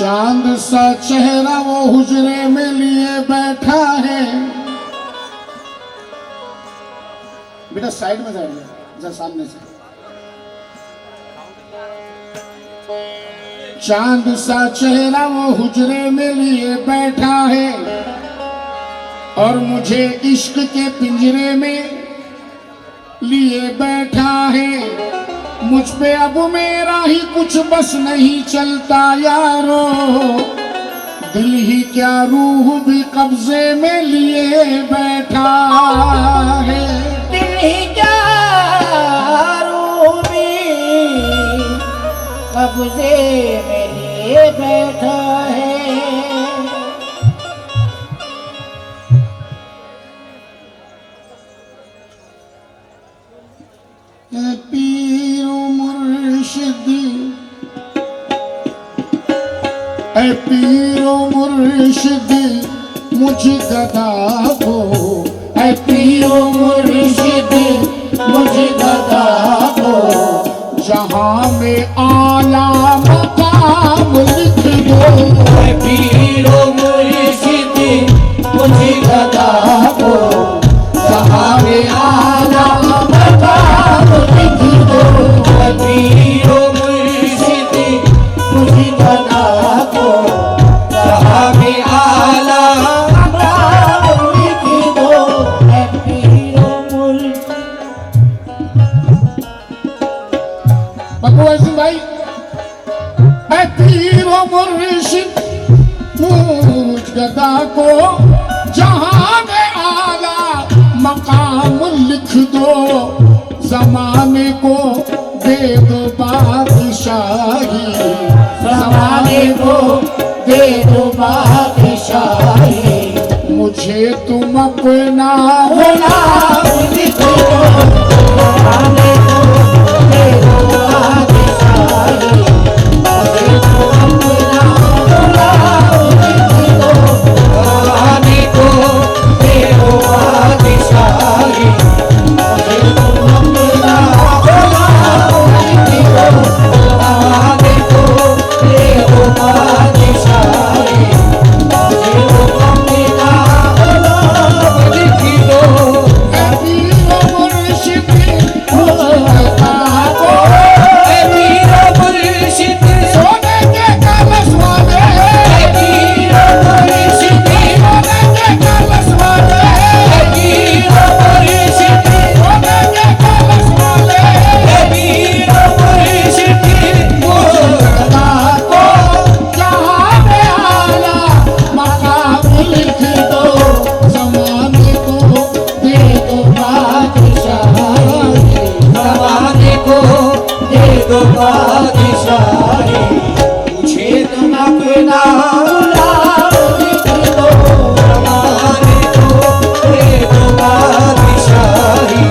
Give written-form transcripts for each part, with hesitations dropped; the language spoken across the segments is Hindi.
चांद सा चेहरा वो हुजरे में लिए बैठा है। बेटा साइड में जाइए, जरा सामने से। चांद सा चेहरा वो हुजरे में लिए बैठा है और मुझे इश्क के पिंजरे में लिए बैठा है। मुझ पे अब मेरा ही कुछ बस नहीं चलता यारो, दिल ही क्या रूह भी कब्जे में लिए बैठा है। दिल ही क्या रूह भी कब्जे में लिए बैठा है। पीरो मुर्शिदी, ऐ पीरो मुर्शिदी मुझ गदा को, ऐ पीरो मुर्शिदी मुझ गदा को, जहां में आला मकाम लिख दो। ऐ पीरो मुर्शिदी मुझ गदा को, जहां में आला मकाम लिख दो। ऐ पीरो मुर्शिदी मुझ गदा को, जहां में आला मकाम लिख दो। ऐ पीरो मुर्शिदी। भगवान सिंह भाई, ऐ पीरो मुर्शिद मुझ गदा को, जहां में आला मकाम लिख दो। ज़माने को दे दो बादशाही, ज़माने को दे दो बादशाही, मुझे तुम अपना गुलाम लिख दो। ज़माने को दे दो बादशाही, मुझे तुम अपना गुलाम लिख दो। ज़माने को दे दो बादशाही, मुझे तुम अपना गुलाम लिख दो। ज़माने को दे दो बादशाही, मुझे तुम अपना गुलाम लिख दो। ऐ पीरो मुर्शिद मुझ गदा को, ऐ पीरो मुर्शिद सोने के कलश वाले, ऐ पीरो मुर्शिद सोने के कलश वाले, ऐ पीरो मुर्शिद सोने के कलश वाले, ऐ पीरो मुर्शिद गदा को जहां में आला मकाम लिख दो। ज़माने को दे दो बादशाही, ज़माने को दे दो बादशाही, मुझे तुम अपना गुलाम लिख दो। ज़माने को दे दो बादशाही,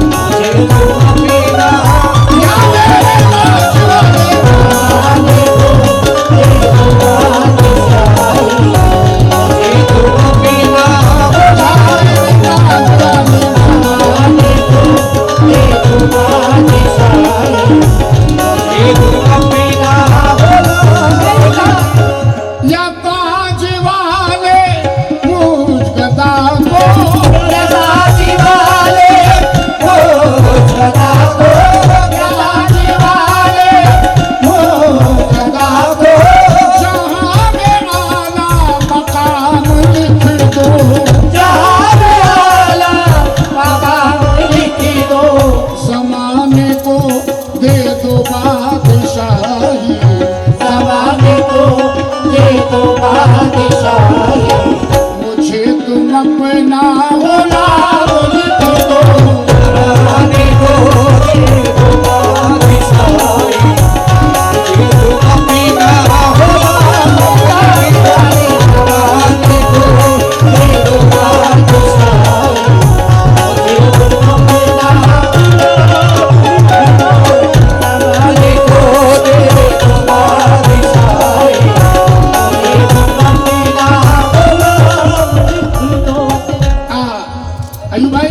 मुझे तुम अपना या मेरे लाज वाले, ज़माने को दे दो बादशाही, मुझे तुम अपना गुलाम लाज वाले, ज़माने को दे दो बादशाही, मुझे तुम अपना गुलाम लिख दो। या ताज वाले मुझ गदा को, गदाजी वाले हो गदा को, गदाजी वाले हो गदा को, जहां में आला मकाम लिख दो। जहां में आला मकाम लिख दो। ज़माने को दे दो बादशाही, ज़माने को दे दो बादशाही, मुझे तुम अपना गुलाम लिख दो। ज़माने को दे दो बादशाही, मुझे तुम अपना गुलाम लिख दो। ज़माने को दे दो बादशाही, मुझे तुम अपना गुलाम लिख दो। ज़माने को दे दो बादशाही, मुझे तुम अपना गुलाम लिख दो। अय्यूब भाई,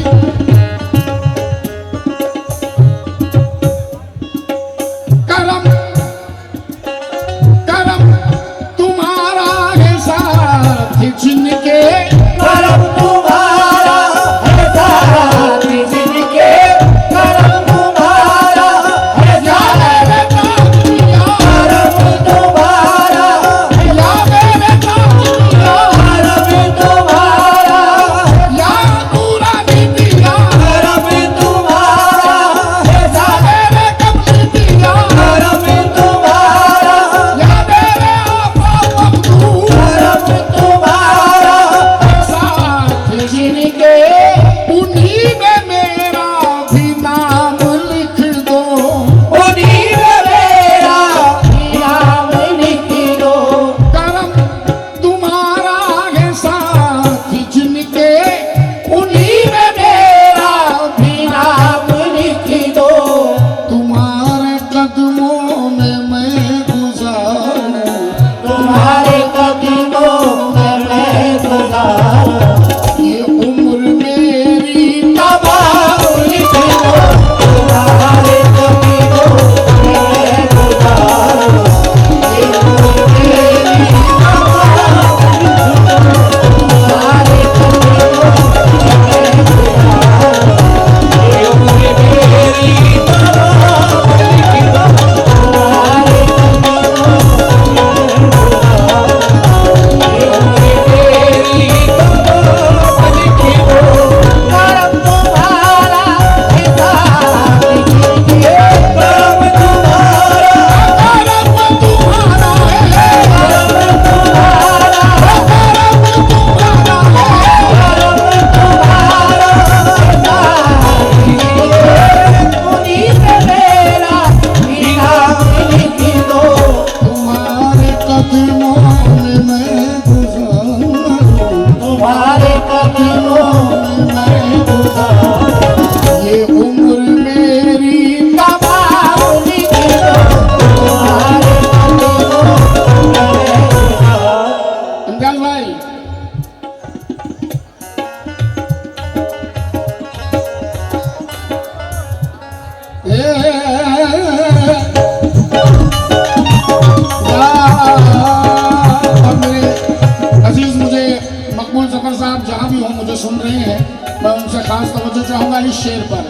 चाहूंगा इस शेर पर।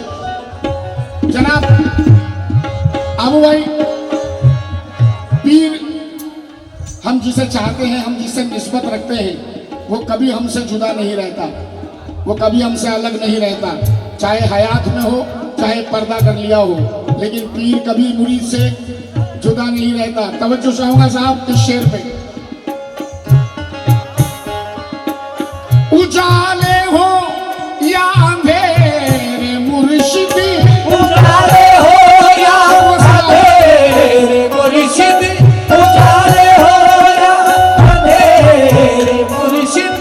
जनाब अबू भाई, पीर हम जिसे चाहते हैं, हम जिससे निस्बत रखते हैं, वो कभी हमसे जुदा नहीं रहता, वो कभी हमसे अलग नहीं रहता, चाहे हयात में हो चाहे पर्दा कर लिया हो, लेकिन पीर कभी मुरीद से जुदा नहीं रहता। तवज्जो चाहूंगा साहब इस शेर पे। उजाले हो या अंधेरे मुर्शिदी, उजाले हो या अंधेरे मुर्शिद, उजाले हो या अंधेरे मुर्शिद,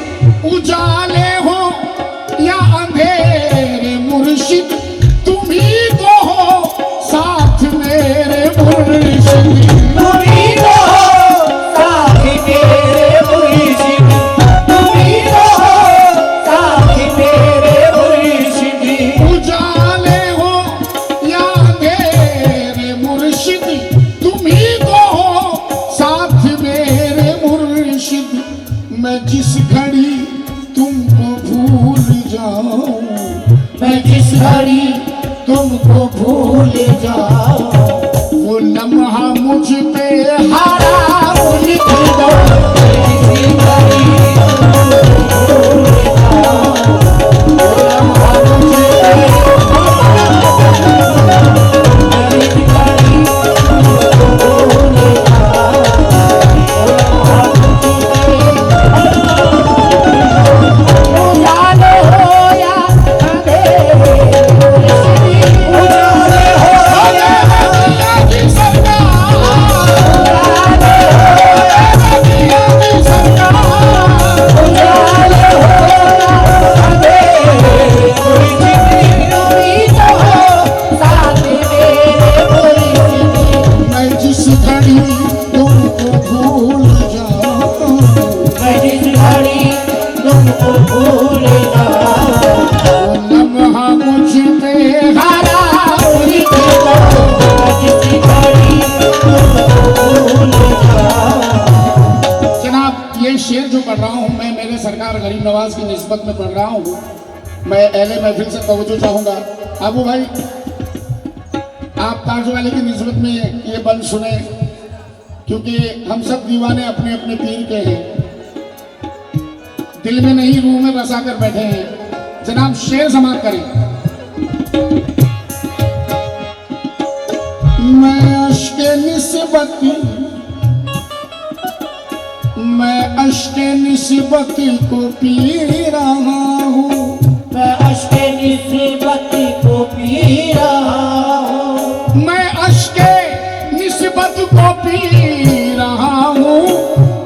उजाले हो या अंधेरे मुर्शिद, तुम ही तो हो साथ मेरे मुर्शिद, तुम ही तो हो साथ मेरे मुर्शिद, तुम ही तो हो साथ मेरे मुर्शिद। उजाले हो या अंधेरे मुर्शिद, तुम ही तो हो साथ मेरे मुर्शिद। मैं जिस घड़ी तुमको भूल जाऊं, मैं जिस घड़ी तुमको भूल जाऊं, वो लम्हा मुझ पे हराम लिख दो। जिस घड़ी तुमको भूल जाऊं, वो लम्हा मुझ पे जिस घड़ी तुमको भूल जाऊं, वो लम्हा मुझ पे उजाले हो या अंधेरे मुर्शिद, उजाले हो या की सरकार, उजाले हो की सरकार, उजाले हो या अंधेरे मुर्शिद, तुम ही तो हो साथ मेरे मुर्शिद। मैं जिस घड़ी तुमको भूल जाऊं, मैं जिस घड़ी तुमको भूल जाऊं, वो लम्हा मुझ पे हराम लिख दो। मैं जिस घड़ी तुमको भूल जाऊं, जनाब ये शेर जो पढ़ रहा हूँ मैं मेरे सरकार गरीब नवाज की निस्बत में पढ़ रहा हूँ। मैं अहले महफिल से तवज्जो चाहूंगा। अबू भाई, आप ताज वाले की निस्बत में ये बंद सुने, क्योंकि हम सब दीवाने अपने अपने पीर के हैं, दिल में नहीं रूह में बसा कर बैठे हैं। जनाब शेर समाप्त करें। मैं अश्के निस्बती, मैं अश्के निस्बती को पी रहा हूँ, मैं अश्के निस्बती को पी रहा हूँ, मैं अश्के निस्बत को पी रहा हूँ,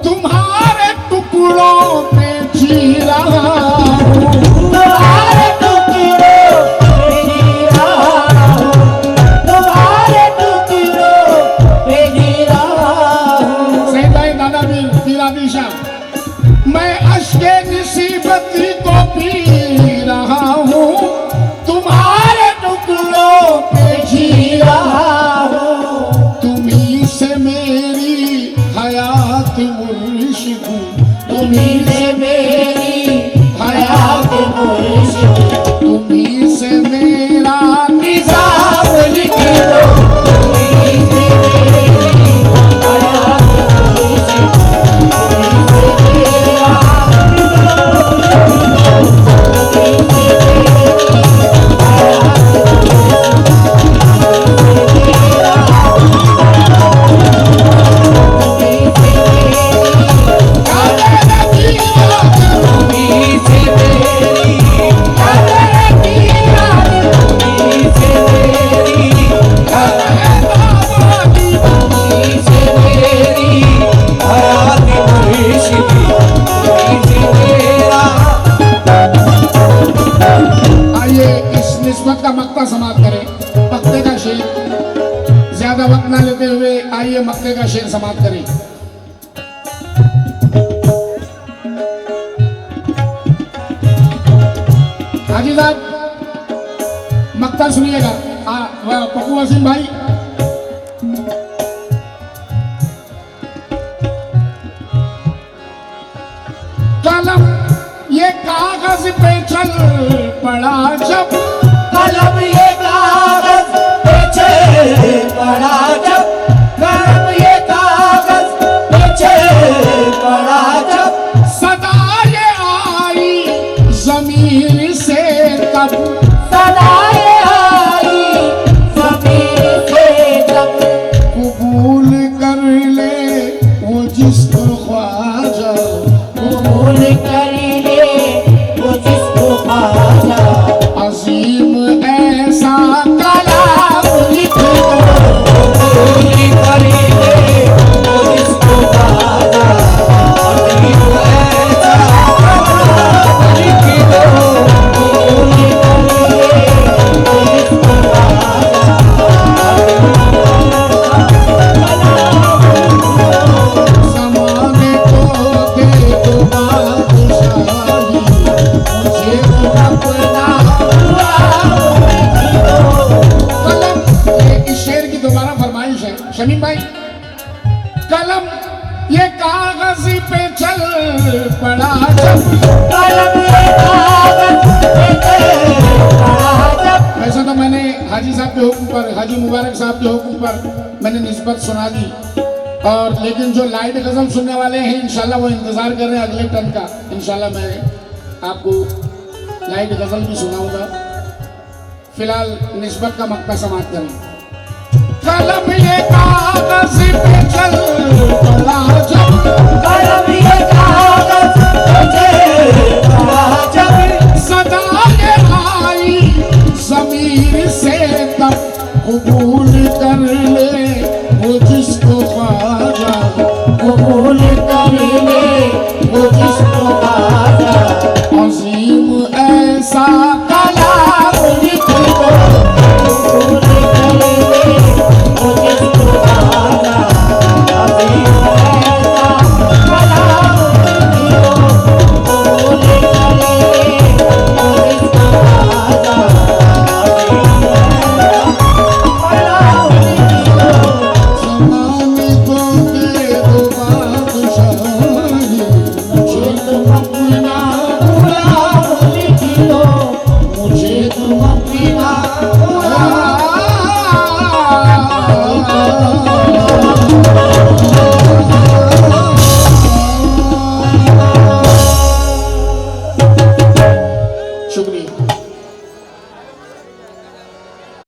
तुम्हारे टुकड़ों पे जी रहा हूँ, तुम्हारे टुकड़ों पे जी रहा हूँ, तुम्हारे टुकड़ों पे जी रहा हूँ। सही भाई दादा भी पीरा दिशा। मैं अश्के निस्बती को पी रहा हूँ, तुम्हारे टुकड़ों पे जी रहा हूँ, तुम्ही से मेरी हयात मुर्शिद, तुम्ही से मेरी हयात मुर्शिद, तुम्ही से मेरा निजाम लिख दो। तुम्ही से मेरी हयात मुर्शिद, तुम्ही से मेरा आइए इस निस्बत का मक्ता समाप्त करें। मक्ते का शेर, ज्यादा वक्त ना लेते हुए आइए मक्ते का शेर समाप्त करें। हाजी साहब मक्ता सुनिएगा। पप्पू वसीम भाई, कलम ये कागज पे चल पड़ा जब, पड़ा जब गरम ये कागज पीछे पड़ा जब सदा ये आई जमीन से तब सदा ये आई जमीन से तब कबूल कर ले वो जिसको ख्वाजा कबूल कर ले वो जिसको ख्वाजा अजीम ऐसा कलाम लिख दो कबूल कर ले वो जिसको ख्वाजा अजीब ऐसा कलाम लिख दो कबूल कर ले वो जिसको ख्वाजा ज़माने को दे दो बादशाही मुझे अपना कलम। ये इस शेर की दोबारा फरमाइश है शमीम भाई। कलम ये कागज पे चल पड़ा जब कलम ये कागज पे पड़ा जब वैसे तो मैंने हाजी साहब के हुक्म पर, हाजी मुबारक साहब के हुक्म पर मैंने निस्बत सुना दी, और लेकिन जो लाइट गजल सुनने वाले हैं इंशाल्लाह वो इंतजार कर रहे हैं अगले टर्न का। इंशाल्लाह मैं आपको लाइट गजल भी सुनाऊंगा। फिलहाल निस्बत का मक्ता समाप्त करें। कलम ये कागज पे चल पड़ा जब कलम ये कागज पे पड़ा जब सदा ये आई जमीन से तब कबूल कर ले वो जिसको ख्वाजा कबूल कर ले वो जिसको ख्वाजा अजीम ऐसा कलाम लिख दो कबूल कर ले वो जिसको ख्वाजा अजीब ऐसा कलाम लिख दो कबूल कर ले वो जिसको ख्वाजा अजीब ऐसा कलाम लिख दो ज़माने को दे दो बादशाही मुझे तुम अपना गुलाम लिख लो मुझे तुम अपना